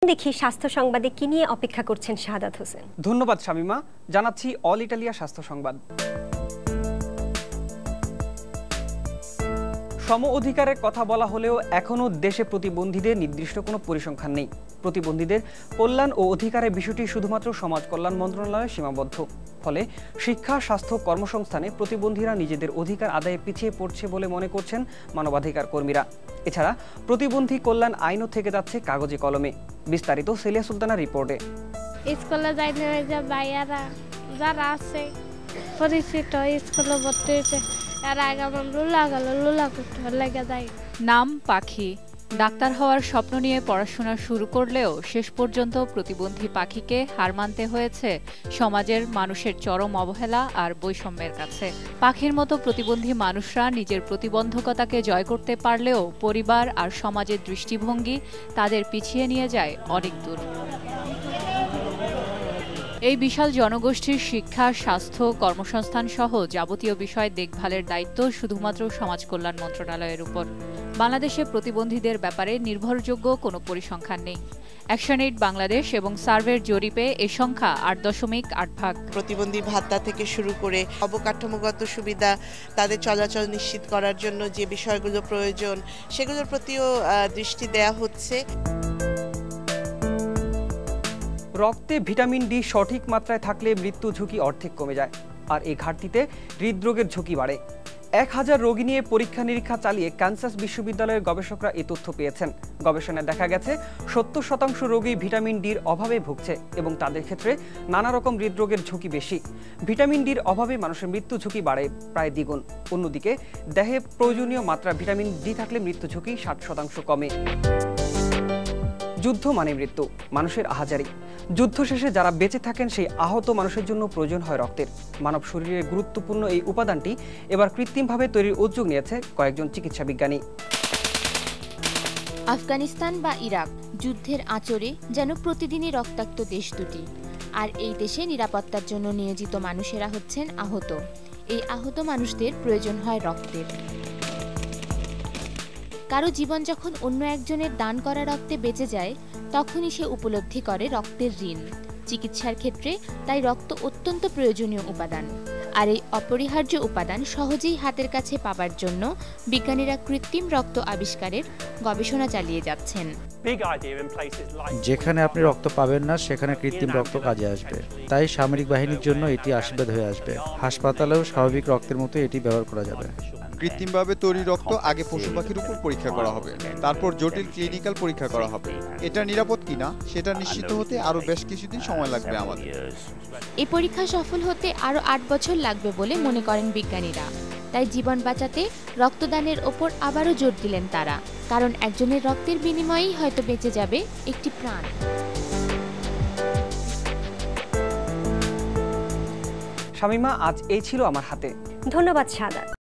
দেখি স্বাস্থ্য সংবাদে কি নিয়ে অপেক্ষা করছেন শাহাদাত হোসেন। ধন্যবাদ শামিমা। জানাচ্ছি অল ইটালিয়া স্বাস্থ্য সংবাদ। সম অধিকারের কথা বলা হলেও এখনও দেশে প্রতিবন্ধীদের নির্দিষ্ট কোনো পরিসংখ্যান নেই। প্রতিবন্ধীদের কল্যাণ ও অধিকারের বিষয়টি শুধুমাত্র সমাজ কল্যাণ মন্ত্রণালয়ে সীমাবদ্ধ। ফলে শিক্ষা, স্বাস্থ্য, কর্মসংস্থানে প্রতিবন্ধীরা নিজেদের অধিকার আদায়ে পিছিয়ে পড়ছে বলে মনে করছেন মানবাধিকার কর্মীরা। এছাড়া প্রতিবন্ধী কল্যাণ আইনও থেকে যাচ্ছে কাগজে কলমে। বিস্তারিত সেলিয়া সুলতানার রিপোর্টে। স্কুলে যাই না যে ভাইয়ারা যারা আছে পরিচিত স্কুলে ভর্তি হয়েছে এর আগে আমার লুলা করতে লেগে যায়। নাম পাখি। ডাক্তার হওয়ার স্বপ্ন নিয়ে পড়াশোনা শুরু করলেও শেষ পর্যন্ত প্রতিবন্ধী পাখিকে হার মানতে হয়েছে সমাজের মানুষের চরম অবহেলা আর বৈষম্যের কাছে। পাখির মতো প্রতিবন্ধী মানুষরা নিজের প্রতিবন্ধকতাকে জয় করতে পারলেও পরিবার আর সমাজের দৃষ্টিভঙ্গি তাদের পিছিয়ে নিয়ে যায় অনেক দূর। এই বিশাল জনগোষ্ঠীর শিক্ষা, স্বাস্থ্য, কর্মসংস্থান সহ যাবতীয় বিষয় দেখভালের দায়িত্ব শুধুমাত্র সমাজ কল্যাণ মন্ত্রণালয়ের উপর। বাংলাদেশে প্রতিবন্ধীদের ব্যাপারে নির্ভরযোগ্য কোনো পরিসংখ্যান নেই। অ্যাকশন এইড বাংলাদেশ এবং সার্ভের জরিপে এই সংখ্যা 8.8 ভাগ। প্রতিবন্ধী ভাতা থেকে শুরু করে অবকাঠামোগত সুবিধা, তাদের চলাচল নিশ্চিত করার জন্য যে বিষয়গুলো প্রয়োজন সেগুলোর প্রতিও দৃষ্টি দেয়া হচ্ছে। রক্তে ভিটামিন ডি সঠিক মাত্রায় থাকলে মৃত্যু ঝুঁকি অর্ধেক কমে যায়, আর এই ঘাটতিতে হৃদরোগের ঝুঁকি বাড়ে। 1000 রোগী নিয়ে পরীক্ষা নিরীক্ষা চালিয়ে কানসাস বিশ্ববিদ্যালয়ের গবেষকরা এই তথ্য পেয়েছেন। গবেষণায় দেখা গেছে 70% রোগী ভিটামিন ডির অভাবে ভুগছে এবং তাদের ক্ষেত্রে নানা রকম হৃদরোগের ঝুঁকি বেশি। ভিটামিন ডির অভাবে মানুষের মৃত্যু ঝুঁকি বাড়ে প্রায় দ্বিগুণ। অন্যদিকে দেহে প্রয়োজনীয় মাত্রা ভিটামিন ডি থাকলে মৃত্যু ঝুঁকি 60% কমে। যুদ্ধ মানে মৃত্যু, মানুষের আহাজারি। যুদ্ধ শেষে যারা বেঁচে থাকেন সেই আহত মানুষের জন্য প্রয়োজন হয় রক্তের। মানব শরীরের গুরুত্বপূর্ণ এই উপাদানটি এবার কৃত্রিমভাবে তৈরির উদ্যোগ নিয়েছে কয়েকজন চিকিৎসা বিজ্ঞানী। আফগানিস্তান বা ইরাক যুদ্ধের আঁচড়ে যেন প্রতিদিনই রক্তাক্ত দেশ দুটি। আর এই দেশে নিরাপত্তার জন্য নিয়োজিত মানুষেরা হচ্ছেন আহত। এই আহত মানুষদের প্রয়োজন হয় রক্তের। কারো জীবন যখন অন্য একজনের দান করা রক্তে বেঁচে যায়, তখনই সে উপলব্ধি করে রক্তের ঋণ। চিকিৎসার ক্ষেত্রে তাই রক্ত অত্যন্ত প্রয়োজনীয় উপাদান। আর এই অপরিহার্য উপাদান সহজেই হাতের কাছে পাবার জন্য বিজ্ঞানীরা কৃত্রিম রক্ত আবিষ্কারের গবেষণা চালিয়ে যাচ্ছেন। যেখানে আপনি রক্ত পাবেন না সেখানে কৃত্রিম রক্ত কাজে আসবে। তাই সামরিক বাহিনীর জন্য এটি আশীর্বাদ হয়ে আসবে। হাসপাতালেও স্বাভাবিক রক্তের মতো এটি ব্যবহার করা যাবে। কৃত্রিমভাবে তৈরি রক্ত আগে পশু পাখির উপর পরীক্ষা করা হবে, তারপর জটিল ক্লিনিক্যাল পরীক্ষা করা হবে। এটা নিরাপদ কিনা সেটা নিশ্চিত হতে আরো বেশ কিছুদিন সময় লাগবে আমাদের। এই পরীক্ষা সফল হতে আরো 8 বছর লাগবে বলে মনে করেন বিজ্ঞানীরা। তাই জীবন বাঁচাতে রক্তদানের ওপর আবারও জোর দিলেন তারা, কারণ একজনের রক্তের বিনিময়েই হয়তো বেঁচে যাবে একটি প্রাণ। শামিমা, আজ এই ছিল আমার হাতে। ধন্যবাদ শাহাদাত।